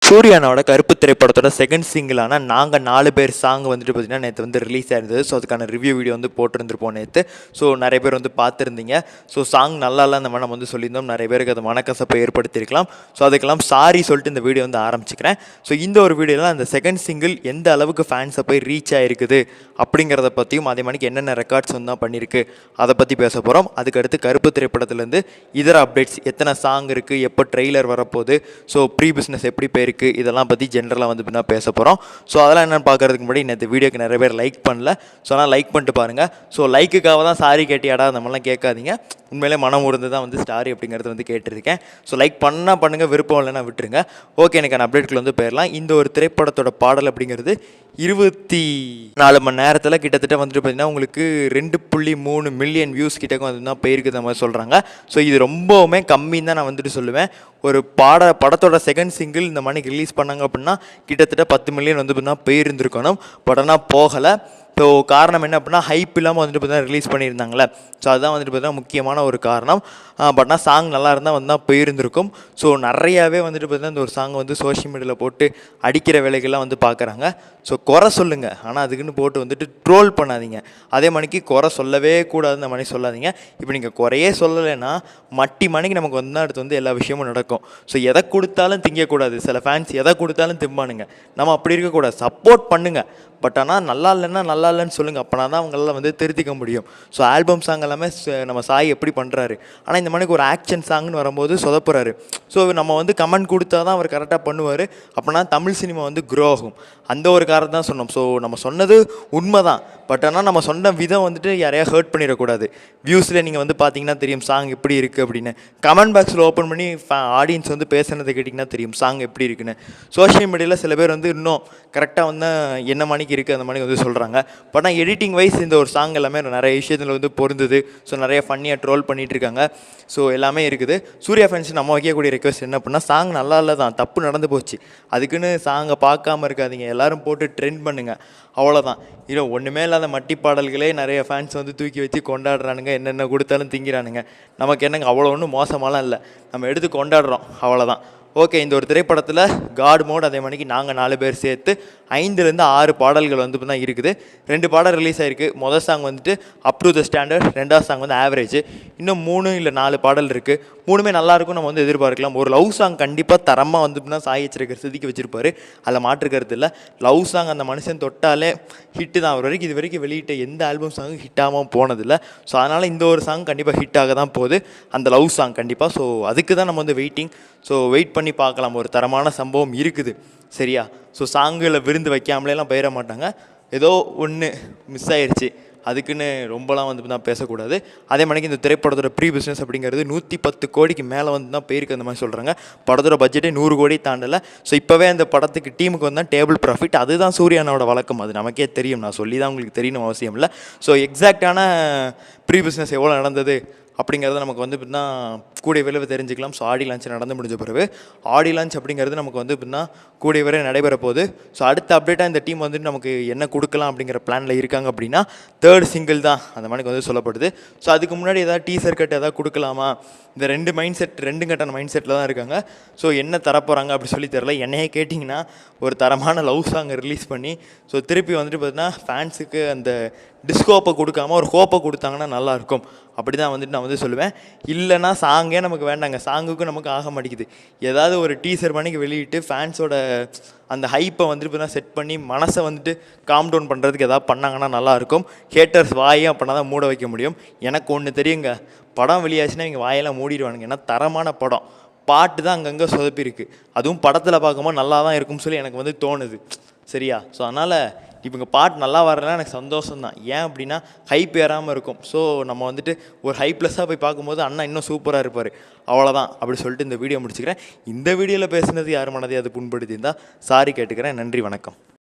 சூர்யானோட கருப்பு திரைப்படத்தோட செகண்ட் சிங்கிளான நாங்கள் 4 பேர் சாங் வந்துட்டு பார்த்தீங்கன்னா நேற்று வந்து ரிலீஸ் ஆயிருந்தது. ஸோ அதுக்கான ரிவ்யூ வீடியோ வந்து போட்டிருந்துருப்போம் நேற்று. ஸோ நிறைய பேர் வந்து பார்த்துருந்தீங்க. ஸோ சாங் நல்லா இல்லை அந்த மாதிரி நம்ம வந்து சொல்லியிருந்தோம். நிறைய பேருக்கு அது மனக்கசப்பை ஏற்படுத்தியிருக்கலாம். ஸோ அதுக்கெல்லாம் சாரி சொல்லிட்டு இந்த வீடியோ வந்து ஆரம்பிச்சுக்கிறேன். ஸோ இந்த ஒரு வீடியோவில் அந்த செகண்ட் சிங்கிள் எந்த அளவுக்கு ஃபேன்ஸை போய் ரீச் ஆகிருக்குது அப்படிங்கிறத பற்றியும் அதே மாதிரி என்னென்ன ரெக்கார்ட்ஸ் வந்து தான் பண்ணியிருக்கு அதை பற்றி பேச போகிறோம். அதுக்கடுத்து கருப்பு திரைப்படத்துலேருந்து இதர அப்டேட்ஸ், எத்தனை சாங் இருக்குது, எப்போ ட்ரெய்லர் வரப்போகுது, ஸோ ப்ரீ பிஸ்னஸ் எப்படி போயிருக்கு, இதெல்லாம் பற்றி ஜென்ரலாக வந்து பின்னா பேச போகிறோம். ஸோ அதெல்லாம் என்னென்னு பார்க்குறதுக்கு முன்னாடி இந்த வீடியோக்கு நிறைய பேர் லைக் பண்ணல. ஸோ ஆனால் லைக் பண்ணிட்டு பாருங்கள். ஸோ லைக்குக்காக தான் சாரி கேட்டியாடா அந்த மாதிரிலாம் கேட்காதீங்க. உண்மையிலே மனம் உருந்து தான் வந்து ஸ்டாரி அப்படிங்கிறது வந்து கேட்டிருக்கேன். ஸோ லைக் பண்ணால் பண்ணுங்கள், விருப்பம் இல்லைன்னா விட்டுருங்க. ஓகே, எனக்கான அப்டேட்குள்ள வந்து போயிடலாம். இந்த ஒரு திரைப்படத்தோட பாடல் அப்படிங்கிறது 24 மணி நேரத்தில் கிட்டத்தட்ட வந்துட்டு பார்த்திங்கன்னா உங்களுக்கு 2.3 மில்லியன் வியூஸ் கிட்டக்கு வந்து தான் போயிருக்குது மாதிரி சொல்கிறாங்க. ஸோ இது ரொம்பவுமே கம்மின்னு தான் நான் வந்துட்டு சொல்லுவேன். ஒரு படத்தோட செகண்ட் சிங்கிள் இந்த மணிக்கு ரிலீஸ் பண்ணாங்க அப்படின்னா கிட்டத்தட்ட 10 மில்லியன் வந்து பார்த்தீங்கன்னா போயிருந்துருக்கணும். பட் ஆனால் போகலை. ஸோ காரணம் என்ன அப்படின்னா ஹைப் இல்லாமல் வந்துட்டு பார்த்தீங்கன்னா ரிலீஸ் பண்ணியிருந்தாங்களே. ஸோ அதுதான் வந்துட்டு பார்த்தீங்கன்னா முக்கியமான ஒரு காரணம். பட் ஆனால் சாங் நல்லா இருந்தால் வந்து தான் போயிருந்திருக்கும். ஸோ நிறையாவே வந்துட்டு பார்த்தீங்கன்னா இந்த ஒரு சாங் வந்து சோஷியல் மீடியாவில் போட்டு அடிக்கிற வேலைகள்லாம் வந்து பார்க்குறாங்க. ஸோ குறை சொல்லுங்கள், ஆனால் அதுக்குன்னு போட்டு வந்துட்டு ட்ரோல் பண்ணாதீங்க. அதே மணிக்கு குறை சொல்லவே கூடாதுன்னு மணி சொல்லாதீங்க. இப்போ நீங்கள் குறையே சொல்லலைன்னா மணிக்கு நமக்கு வந்து அடுத்து வந்து எல்லா விஷயமும் நடக்கும். ஸோ எதை கொடுத்தாலும் திங்கக்கூடாது. சில ஃபேன்ஸ் எதை கொடுத்தாலும் திம்பானுங்க. நம்ம அப்படி இருக்கக்கூடாது. சப்போர்ட் பண்ணுங்கள். பட் ஆனால் நல்லா இல்லைன்னா நல்லா இல்லைன்னு சொல்லுங்கள். அப்போனா தான் அவங்களால வந்து திருத்திக்க முடியும். ஸோ ஆல்பம் சாங் எல்லாமே நம்ம சாய் எப்படி பண்ணுறாரு. ஆனால் இந்த மணிக்கு ஒரு ஆக்ஷன் சாங்னு வரும்போது சொதப்புறாரு. ஸோ நம்ம வந்து கமெண்ட் கொடுத்தா தான் அவர் கரெக்டாக பண்ணுவார். அப்போனா தமிழ் சினிமா வந்து க்ரோ ஆகும். அந்த ஒரு காரணம் தான் சொன்னோம். ஸோ நம்ம சொன்னது உண்மை தான். பட் ஆனால் நம்ம சொன்ன விதம் வந்துட்டு யாரையா ஹர்ட் பண்ணிடக்கூடாது. வியூஸில் நீங்கள் வந்து பார்த்தீங்கன்னா தெரியும் சாங் எப்படி இருக்குது அப்படின்னு. கமெண்ட் பாக்ஸில் ஓப்பன் பண்ணி ஆடியன்ஸ் வந்து பேசுனதை கேட்டிங்கன்னா தெரியும் சாங் எப்படி இருக்குன்னு. சோஷியல் மீடியாவில் சில பேர் வந்து இன்னும் கரெக்டாக வந்து என்ன மணிக்கு இருக்குது அந்த மணிக்கு வந்து சொல்கிறாங்க. பட் ஆனால் எடிட்டிங் வைஸ் இந்த ஒரு சாங் எல்லாமே நிறைய விஷயத்தில் வந்து பொருந்துது. ஸோ நிறைய ஃபன்னியாக ட்ரோல் பண்ணிகிட்டு இருக்காங்க. ஸோ எல்லாமே இருக்குது. சூர்யா ஃபேன்ஸ் நம்ம வைக்கக்கூடிய ரெக்வஸ்ட் என்ன அப்படின்னா, சாங் நல்லா இல்லை தான், தப்பு நடந்து போச்சு, அதுக்குன்னு சாங்கை பார்க்காம இருக்காதீங்க, எல்லோரும் போட்டு ட்ரெண்ட் பண்ணுங்கள், அவ்வளோதான். இல்லை ஒன்றுமே இல்லாத மட்டி பாடல்களே நிறைய ஃபேன்ஸ் வந்து தூக்கி வச்சு கொண்டாடுறானுங்க. என்னென்ன கொடுத்தாலும் திங்கிறானுங்க. நமக்கு என்னங்க அவ்வளோ ஒன்றும் மோசமாலாம் இல்லை, நம்ம எடுத்து கொண்டாடுறோம், அவ்வளோதான். ஓகே, இந்த ஒரு திரைப்படத்தில் காட் மோட் அதே மணிக்கு நாங்கள் 4 பேர் சேர்த்து 5லேருந்து 6 பாடல்கள் வந்து தான் இருக்குது. 2 பாடல் ரிலீஸ் ஆகிருக்கு. மொதல் சாங் வந்துட்டு அப் டு த ஸ்டாண்டர்ட், 2வது சாங் வந்து ஆவரேஜ். இன்னும் 3 இல்லை 4 பாடல் இருக்குது. 3மே நல்லாயிருக்கும் நம்ம வந்து எதிர்பார்க்கலாம். ஒரு லவ் சாங் கண்டிப்பாக தரமாக வந்து சாய் வச்சிருக்கிற செதுக்கி வச்சுருப்பார். அதில் மாற்றுக்கிறது இல்லை. லவ் சாங் அந்த மனுஷன் தொட்டாலே ஹிட்டு தான். அவர் வரைக்கும் இது வரைக்கும் வெளியிட்ட எந்த ஆல்பம் சாங்கும் ஹிட்டாகவும் போனதில்லை. ஸோ அதனால் இந்த ஒரு சாங் கண்டிப்பாக ஹிட்டாக தான் போகுது, அந்த லவ் சாங் கண்டிப்பாக. ஸோ அதுக்கு தான் நம்ம வந்து வெயிட்டிங். ஸோ வெயிட் பண்ணி பார்க்கலாம். ஒரு தரமான சம்பவம் இருக்குது, சரியா? ஸோ சாங்கில் விருந்து வைக்காமலேலாம் போயிட மாட்டாங்க. ஏதோ ஒன்று மிஸ் ஆயிடுச்சு, அதுக்குன்னு ரொம்பலாம் வந்து தான் பேசக்கூடாது. அதே மணிக்கு இந்த திரைப்படத்தோட ப்ரீ பிஸ்னஸ் அப்படிங்கிறது 110 கோடிக்கு மேலே வந்து தான் போயிருக்கு அந்த மாதிரி சொல்கிறாங்க. படத்தோட பட்ஜெட்டே 100 கோடி தாண்டலை. ஸோ இப்போவே அந்த படத்துக்கு டீமுக்கு வந்து டேபிள் ப்ராஃபிட். அதுதான் சூர்யானோட வழக்கம். அது நமக்கே தெரியும். நான் சொல்லி தான் உங்களுக்கு தெரியணும் அவசியம் இல்லை. ஸோ எக்ஸாக்டான ப்ரீ பிஸ்னஸ் எவ்வளோ நடந்தது அப்படிங்கிறத நமக்கு வந்து இப்படின்னா கூடிய விரைவு தெரிஞ்சுக்கலாம். ஸோ ஆடி லான்ச் நடந்து முடிஞ்ச பிறகு ஆடி லான்ச் அப்படிங்கிறது நமக்கு வந்து இப்படின்னா கூடிய விரைவு நடைபெற போகுது. ஸோ அடுத்த அப்டேட்டாக இந்த டீம் வந்துட்டு நமக்கு என்ன கொடுக்கலாம் அப்படிங்கிற பிளானில் இருக்காங்க அப்படின்னா 3rd சிங்கிள் தான் அந்த மாதிரி வந்து சொல்லப்படுது. ஸோ அதுக்கு முன்னாடி ஏதாவது டீசர் கட் ஏதாவது கொடுக்கலாமா, இந்த 2 கட்டான மைண்ட் செட்டில் தான் இருக்காங்க. ஸோ என்ன தரப்போகிறாங்க அப்படி சொல்லி தெரில. என்னையே கேட்டிங்கன்னா ஒரு தரமான லவ் சாங்கை ரிலீஸ் பண்ணி ஸோ திருப்பி வந்துட்டு பார்த்தீங்கன்னா ஃபேன்ஸுக்கு அந்த டிஸ்கோப்பை கொடுக்காம ஒரு ஹோப்பை கொடுத்தாங்கன்னா நல்லாயிருக்கும். அப்படி தான் வந்துட்டு நான் வந்து சொல்லுவேன். இல்லைனா சாங்கே நமக்கு வேண்டாங்க, சாங்குக்கும் நமக்கு ஆக மாட்டேங்குது. ஏதாவது ஒரு டீசர் மணிக்கு வெளியிட்டு ஃபேன்ஸோட அந்த ஹைப்பை வந்துட்டு இப்போ தான் செட் பண்ணி மனசை வந்துட்டு காம் டவுன் பண்ணுறதுக்கு எதாவது பண்ணாங்கன்னா நல்லாயிருக்கும். ஹேட்டர்ஸ் வாயே அப்படின்னா தான் மூட வைக்க முடியும். எனக்கு ஒன்று தெரியுங்க, படம் வெளியாச்சுன்னா இங்கே வாயெல்லாம் மூடிடுவானுங்க. ஏன்னா தரமான படம், பாட்டு தான் அங்கங்கே சொதப்பிருக்கு. அதுவும் படத்தில் பார்க்கும்போது நல்லா தான் இருக்கும்னு சொல்லி எனக்கு வந்து தோணுது, சரியா? ஸோ அதனால் இவங்க பாட்டு நல்லா வரலாம் எனக்கு சந்தோஷம் தான். ஏன் அப்படின்னா ஹைப் ஏறாமல் இருக்கும். ஸோ நம்ம வந்துட்டு ஒரு ஹைப்லெஸ்ஸாக போய் பார்க்கும்போது அண்ணா இன்னும் சூப்பராக இருப்பார், அவ்வளோதான் அப்படி சொல்லிட்டு இந்த வீடியோ முடிச்சுக்கிறேன். இந்த வீடியோவில் பேசுனது யார் மனதை அது புண்படுத்தி இருந்தால் சாரி கேட்டுக்கிறேன். நன்றி, வணக்கம்.